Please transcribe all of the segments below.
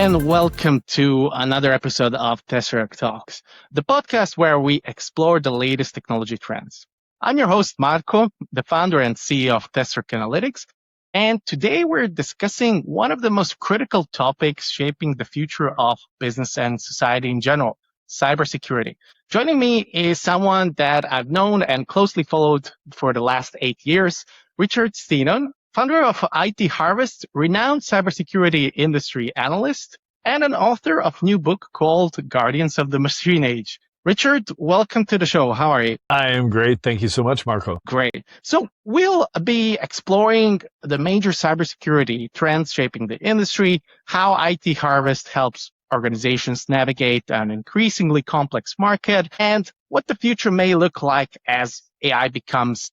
and welcome to another episode of Tesseract Talks, the podcast where we explore the latest technology trends. I'm your host, Marko, the founder and CEO of Tesseract Analytics, and today we're discussing one of the most critical topics shaping the future of business and society in general, cybersecurity. Joining me is someone that I've known and closely followed for the last 8 years, Richard Stiennon, founder of IT Harvest, renowned cybersecurity industry analyst, and an author of a new book called Guardians of the Machine Age. Richard, welcome to the show. How are you? I am great. Thank you so much, Marko. Great. So we'll be exploring the major cybersecurity trends shaping the industry, how IT Harvest helps organizations navigate an increasingly complex market, and what the future may look like as AI becomes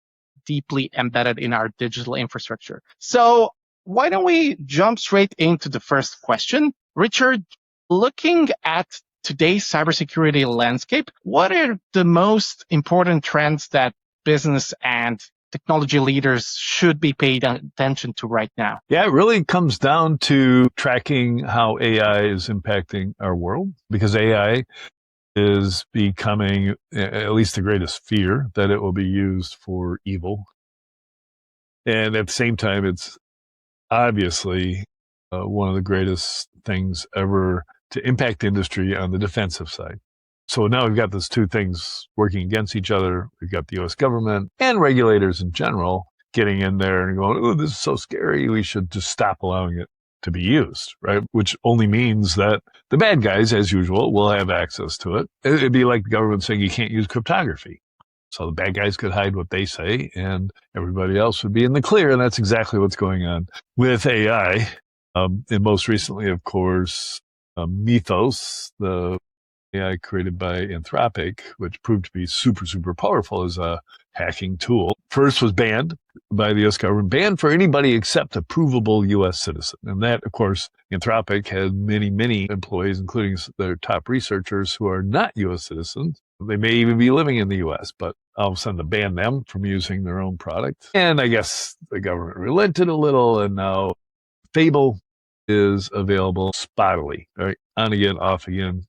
deeply embedded in our digital infrastructure. So why don't we jump straight into the first question? Richard, looking at today's cybersecurity landscape, what are the most important trends that business and technology leaders should be paying attention to right now? Yeah, it really comes down to tracking how AI is impacting our world, because AI is becoming at least the greatest fear that it will be used for evil. And at the same time, it's obviously one of the greatest things ever to impact the industry on the defensive side. So now we've got those two things working against each other. We've got the U.S. government and regulators in general getting in there and going, oh, this is so scary. We should just stop allowing it to be used, right? Which only means that the bad guys, as usual, will have access to it. It'd be like the government saying you can't use cryptography. So the bad guys could hide what they say and everybody else would be in the clear. And that's exactly what's going on with AI. And most recently, of course, Mythos, the AI created by Anthropic, which proved to be super, super powerful as a hacking tool. First was banned by the U.S. government, banned for anybody except a provable U.S. citizen. And that, of course, Anthropic had many, many employees, including their top researchers who are not U.S. citizens. They may even be living in the U.S., but all of a sudden to ban them from using their own product. And I guess the government relented a little, and now Fable is available spottily, right? On again, off again.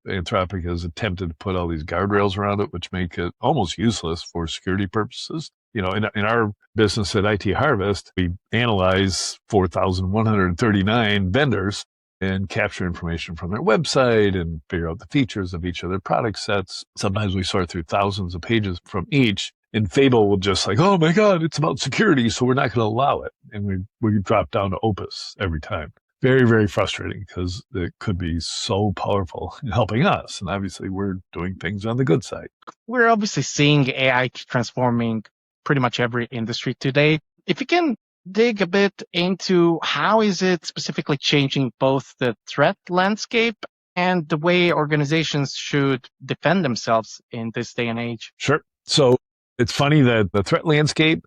Anthropic has attempted to put all these guardrails around it, which make it almost useless for security purposes. You know, in our business at IT Harvest, we analyze 4,139 vendors and capture information from their website and figure out the features of each of their product sets. Sometimes we sort through thousands of pages from each. And Fable will just like, oh my God, it's about security, so we're not going to allow it. And we drop down to Opus every time. Very, very frustrating because it could be so powerful in helping us. And obviously we're doing things on the good side. We're obviously seeing AI transforming pretty much every industry today. If you can dig a bit into how is it specifically changing both the threat landscape and the way organizations should defend themselves in this day and age? Sure. So it's funny that the threat landscape,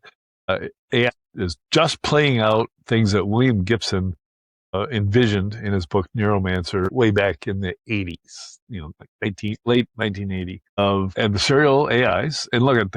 AI is just playing out things that William Gibson envisioned in his book Neuromancer way back in the 80s, you know, like late 1980, of adversarial AIs. And look at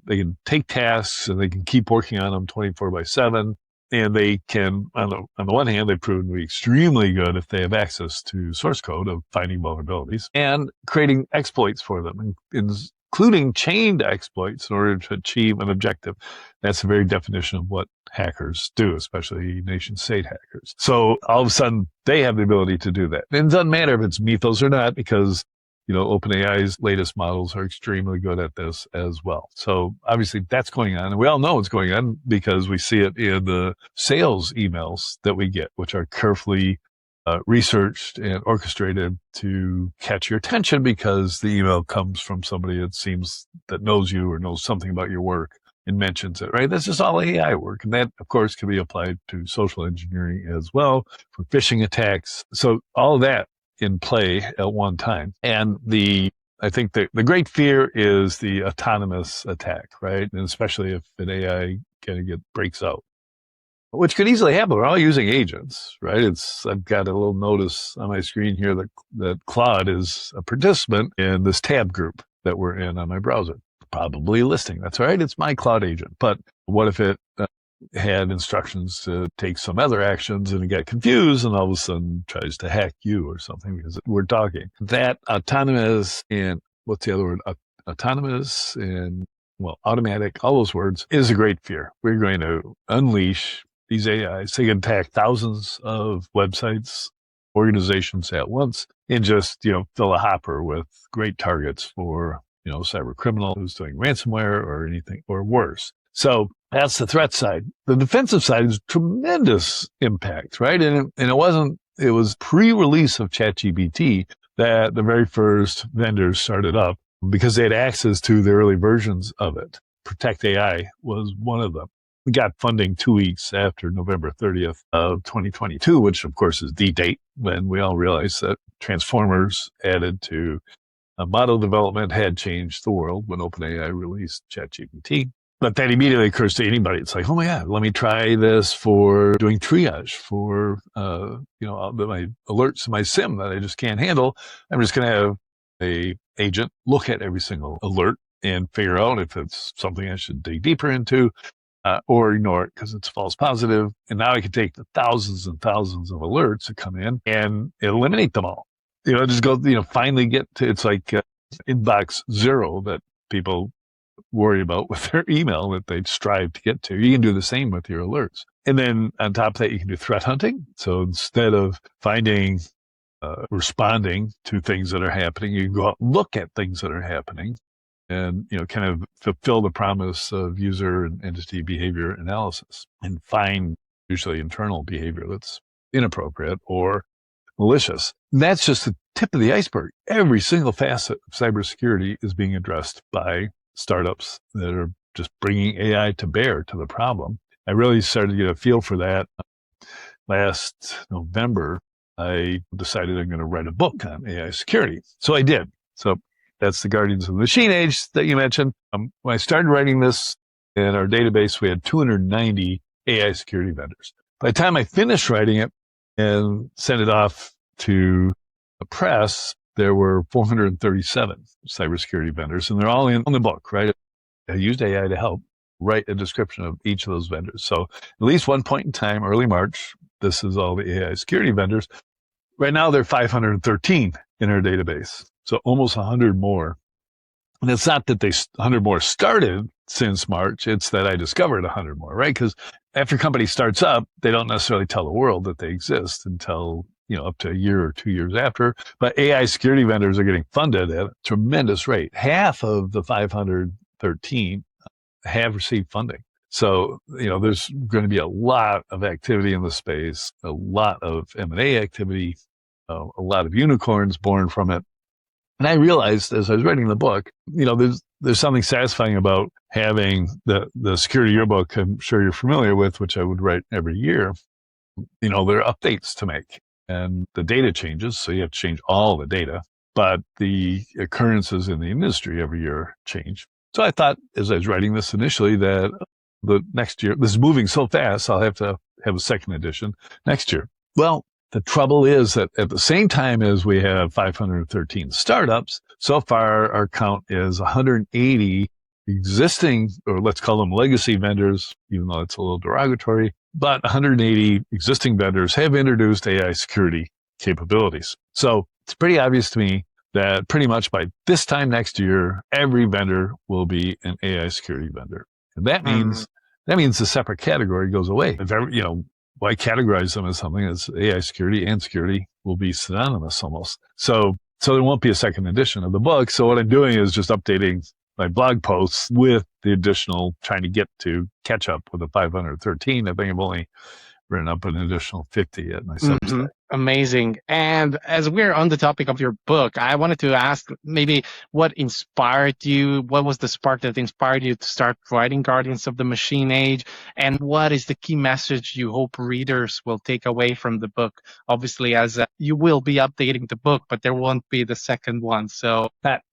they can take tasks and they can keep working on them 24/7. And they can, on the one hand, they've proven to be extremely good if they have access to source code of finding vulnerabilities and creating exploits for them, including chained exploits in order to achieve an objective. That's the very definition of what hackers do, especially nation-state hackers. So all of a sudden, they have the ability to do that. And it doesn't matter if it's Mythos or not, because you know, OpenAI's latest models are extremely good at this as well. So obviously that's going on. And we all know what's going on because we see it in the sales emails that we get, which are carefully researched and orchestrated to catch your attention because the email comes from somebody it seems that knows you or knows something about your work and mentions it, right? That's just all AI work. And that, of course, can be applied to social engineering as well for phishing attacks. So all of that in play at one time. And I think the great fear is the autonomous attack, right? And especially if an AI kind of breaks out, which could easily happen. We're all using agents, right? I've got a little notice on my screen here that Claude is a participant in this tab group that we're in on my browser. Probably listening. That's right. It's my Claude agent. But what if it had instructions to take some other actions and it got confused and all of a sudden tries to hack you or something because we're talking. That autonomous and what's the other word? Autonomous and, well, automatic, all those words is a great fear. We're going to unleash these AIs. They can attack thousands of websites, organizations at once and just, fill a hopper with great targets for, cyber criminal who's doing ransomware or anything or worse. So that's the threat side. The defensive side is tremendous impact, right? And it was pre-release of ChatGPT that the very first vendors started up because they had access to the early versions of it. Protect AI was one of them. We got funding 2 weeks after November 30th of 2022, which of course is the date when we all realized that transformers added to model development had changed the world when OpenAI released ChatGPT. But that immediately occurs to anybody. It's like, oh my God, let me try this for doing triage for, my alerts in my SIM that I just can't handle. I'm just going to have a agent look at every single alert and figure out if it's something I should dig deeper into or ignore it because it's false positive. And now I can take the thousands and thousands of alerts that come in and eliminate them all. Just go, finally get to, it's like inbox zero that people worry about with their email that they strive to get to. You can do the same with your alerts. And then on top of that, you can do threat hunting. So instead of finding, responding to things that are happening, you go out and look at things that are happening and, kind of fulfill the promise of user and entity behavior analysis and find usually internal behavior that's inappropriate or malicious. And that's just the tip of the iceberg. Every single facet of cybersecurity is being addressed by startups that are just bringing AI to bear to the problem. I really started to get a feel for that last November. I decided I'm going to write a book on AI security. So I did. So that's the Guardians of the Machine Age that you mentioned. When I started writing this in our database, we had 290 AI security vendors. By the time I finished writing it and sent it off to the press, there were 437 cybersecurity vendors, and they're all in the book, right? I used AI to help write a description of each of those vendors. So at least one point in time, early March, this is all the AI security vendors. Right now, there are 513 in our database, so almost 100 more. And it's not that 100 more started since March, it's that I discovered 100 more, right? Because after a company starts up, they don't necessarily tell the world that they exist until up to a year or 2 years after. But AI security vendors are getting funded at a tremendous rate. Half of the 513 have received funding. So, there's going to be a lot of activity in the space, a lot of M&A activity, a lot of unicorns born from it. And I realized as I was writing the book, there's something satisfying about having the security yearbook I'm sure you're familiar with, which I would write every year. There are updates to make. And the data changes, so you have to change all the data. But the occurrences in the industry every year change. So I thought, as I was writing this initially, that the next year, this is moving so fast, I'll have to have a second edition next year. Well, the trouble is that at the same time as we have 513 startups, so far our count is 180 existing, or let's call them legacy vendors, even though it's a little derogatory, but 180 existing vendors have introduced AI security capabilities. So it's pretty obvious to me that pretty much by this time next year, every vendor will be an AI security vendor. And that means the separate category goes away. If why categorize them as something that's AI security and security will be synonymous almost. So there won't be a second edition of the book. So what I'm doing is just updating my blog posts with the additional trying to get to catch up with the 513. I think I've only written up an additional 50 at my Substack. Amazing. And as we're on the topic of your book, I wanted to ask maybe what inspired you? What was the spark that inspired you to start writing Guardians of the Machine Age? And what is the key message you hope readers will take away from the book? Obviously, as you will be updating the book, but there won't be the second one. So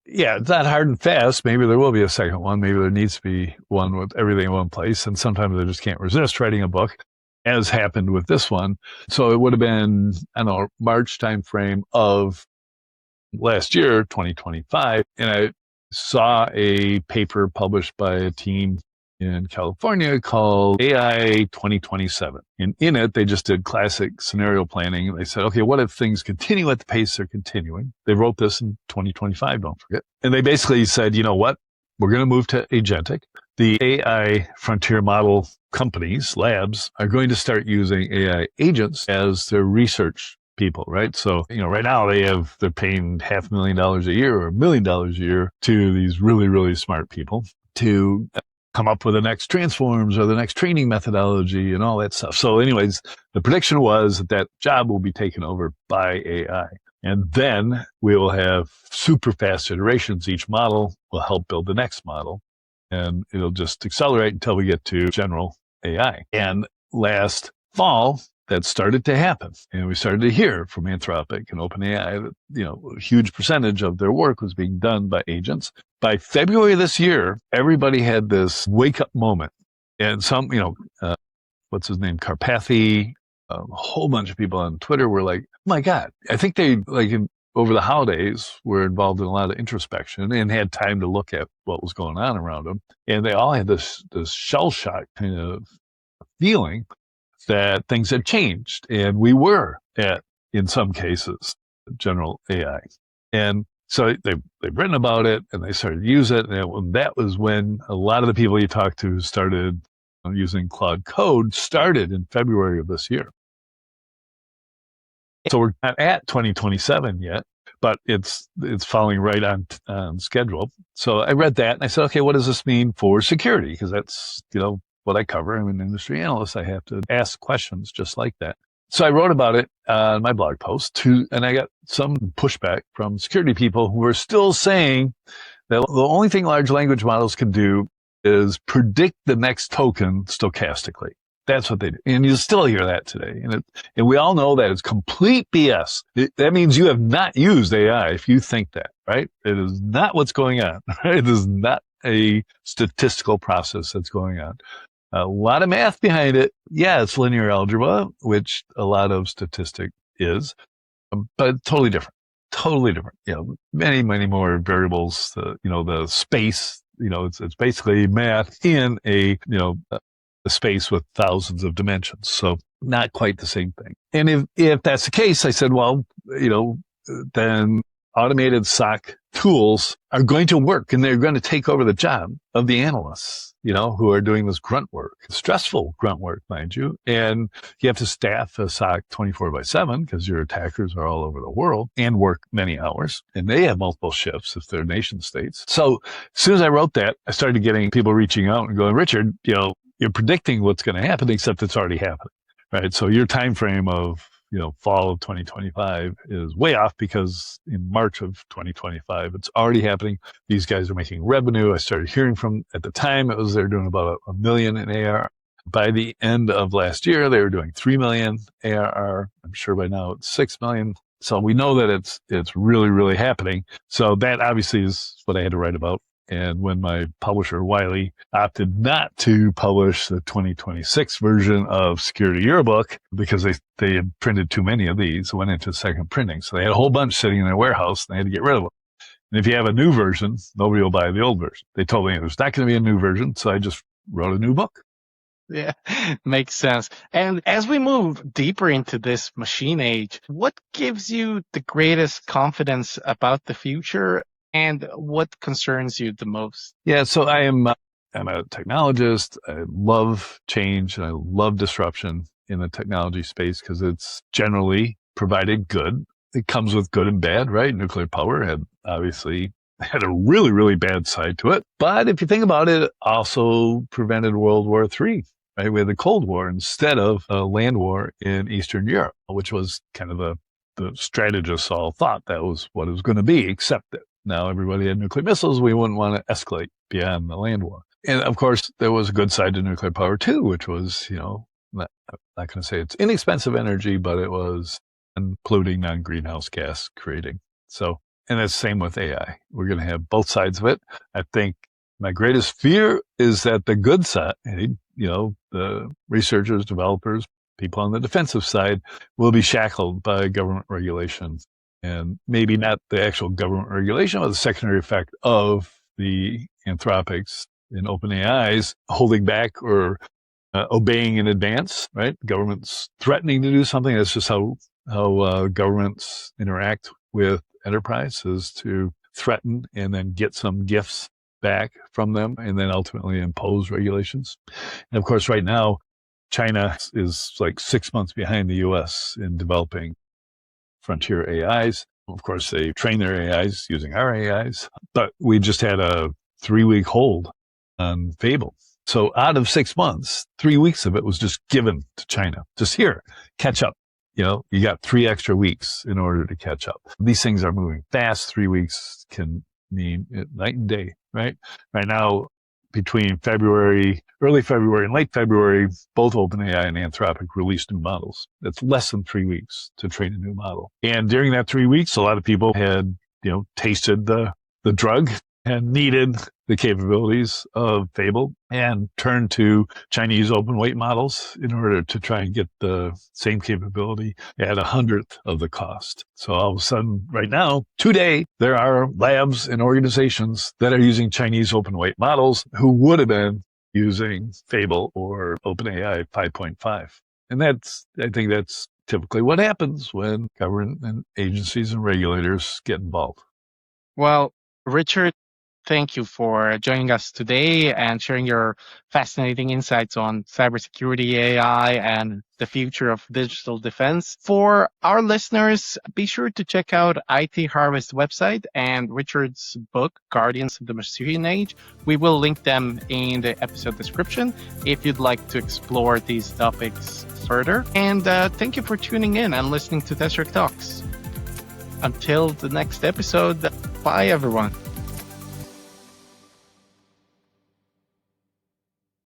it's not hard and fast. Maybe there will be a second one. Maybe there needs to be one with everything in one place. And sometimes I just can't resist writing a book, as happened with this one. So it would have been, March timeframe of last year, 2025. And I saw a paper published by a team in California called AI 2027. And in it, they just did classic scenario planning. They said, okay, what if things continue at the pace they're continuing? They wrote this in 2025, don't forget. And they basically said, you know what? We're going to move to agentic. The AI frontier model companies, labs, are going to start using AI agents as their research people, right? So, right now they're paying $500,000 a year or $1 million a year to these really, really smart people to come up with the next transforms or the next training methodology and all that stuff. So anyways, the prediction was that job will be taken over by AI. And then we will have super fast iterations. Each model will help build the next model. And it'll just accelerate until we get to general AI. And last fall, that started to happen. And we started to hear from Anthropic and OpenAI that, a huge percentage of their work was being done by agents. By February of this year, everybody had this wake up moment. And some, what's his name? Karpathy, a whole bunch of people on Twitter were like, oh my God, I think they over the holidays were involved in a lot of introspection and had time to look at what was going on around them. And they all had this shell shock kind of feeling that things had changed. And we were in some cases, general AI. And so they've written about it and they started to use it. And that was when a lot of the people you talked to started using Claude Code started in February of this year. So we're not at 2027 yet, but it's following right on schedule. So I read that and I said, okay, what does this mean for security? Because that's, what I cover. I'm an industry analyst. I have to ask questions just like that. So I wrote about it on my blog post and I got some pushback from security people who are still saying that the only thing large language models can do is predict the next token stochastically. That's what they do. And you still hear that today. And we all know that it's complete BS. That means you have not used AI if you think that, right? It is not what's going on. Right? It is not a statistical process that's going on. A lot of math behind it. Yeah, it's linear algebra, which a lot of statistic is, but totally different. Totally different. Many, many more variables. The space. It's basically math in a space with thousands of dimensions. So not quite the same thing. And if that's the case, I said, well, then automated SOC tools are going to work and they're going to take over the job of the analysts, who are doing this grunt work, stressful grunt work, mind you. And you have to staff a SOC 24/7 because your attackers are all over the world and work many hours and they have multiple shifts if they're nation states. So as soon as I wrote that, I started getting people reaching out and going, Richard, you're predicting what's going to happen, except it's already happening, right? So your time frame of fall of 2025 is way off because in March of 2025, it's already happening. These guys are making revenue. I started hearing from, at the time, they're doing about $1 million in ARR. By the end of last year, they were doing 3 million ARR. I'm sure by now it's 6 million. So we know that it's really, really happening. So that obviously is what I had to write about. And when my publisher, Wiley, opted not to publish the 2026 version of Security Yearbook because they had printed too many of these, went into second printing. So they had a whole bunch sitting in their warehouse and they had to get rid of them. And if you have a new version, nobody will buy the old version. They told me there's not going to be a new version. So I just wrote a new book. Yeah, makes sense. And as we move deeper into this machine age, what gives you the greatest confidence about the future? And what concerns you the most? Yeah, so I'm a technologist. I love change and I love disruption in the technology space because it's generally provided good. It comes with good and bad, right? Nuclear power obviously had a really, really bad side to it. But if you think about it, it also prevented World War III, right? We had the Cold War instead of a land war in Eastern Europe, which was kind of the strategists all thought that was what it was going to be, except that now everybody had nuclear missiles. We wouldn't want to escalate beyond the land war. And of course, there was a good side to nuclear power too, which was, not going to say it's inexpensive energy, but it was polluting, non-greenhouse gas creating. So, and that's the same with AI. We're going to have both sides of it. I think my greatest fear is that the good side, the researchers, developers, people on the defensive side will be shackled by government regulation. And maybe not the actual government regulation, but the secondary effect of the Anthropic's, in OpenAI's holding back or obeying in advance, right? Governments threatening to do something. That's just how governments interact with enterprise, is to threaten and then get some gifts back from them and then ultimately impose regulations. And of course, right now, China is like 6 months behind the US in developing frontier AIs. Of course, they train their AIs using our AIs, but we just had a 3-week hold on Fable. So out of 6 months, 3 weeks of it was just given to China. Just here, catch up. You got 3 extra weeks in order to catch up. These things are moving fast. 3 weeks can mean night and day, right? Right now, between early February and late February, both OpenAI and Anthropic released new models. It's less than 3 weeks to train a new model. And during that 3 weeks, a lot of people had, tasted the drug and needed the capabilities of Fable and turned to Chinese open weight models in order to try and get the same capability at 100th of the cost. So all of a sudden, right now, today, there are labs and organizations that are using Chinese open weight models who would have been using Fable or OpenAI 5.5. And I think that's typically what happens when government and agencies and regulators get involved. Well, Richard, thank you for joining us today and sharing your fascinating insights on cybersecurity, AI, and the future of digital defense. For our listeners, be sure to check out IT Harvest's website and Richard's book, Guardians of the Machine Age. We will link them in the episode description if you'd like to explore these topics further. And thank you for tuning in and listening to Tesseract Talks. Until the next episode, bye everyone.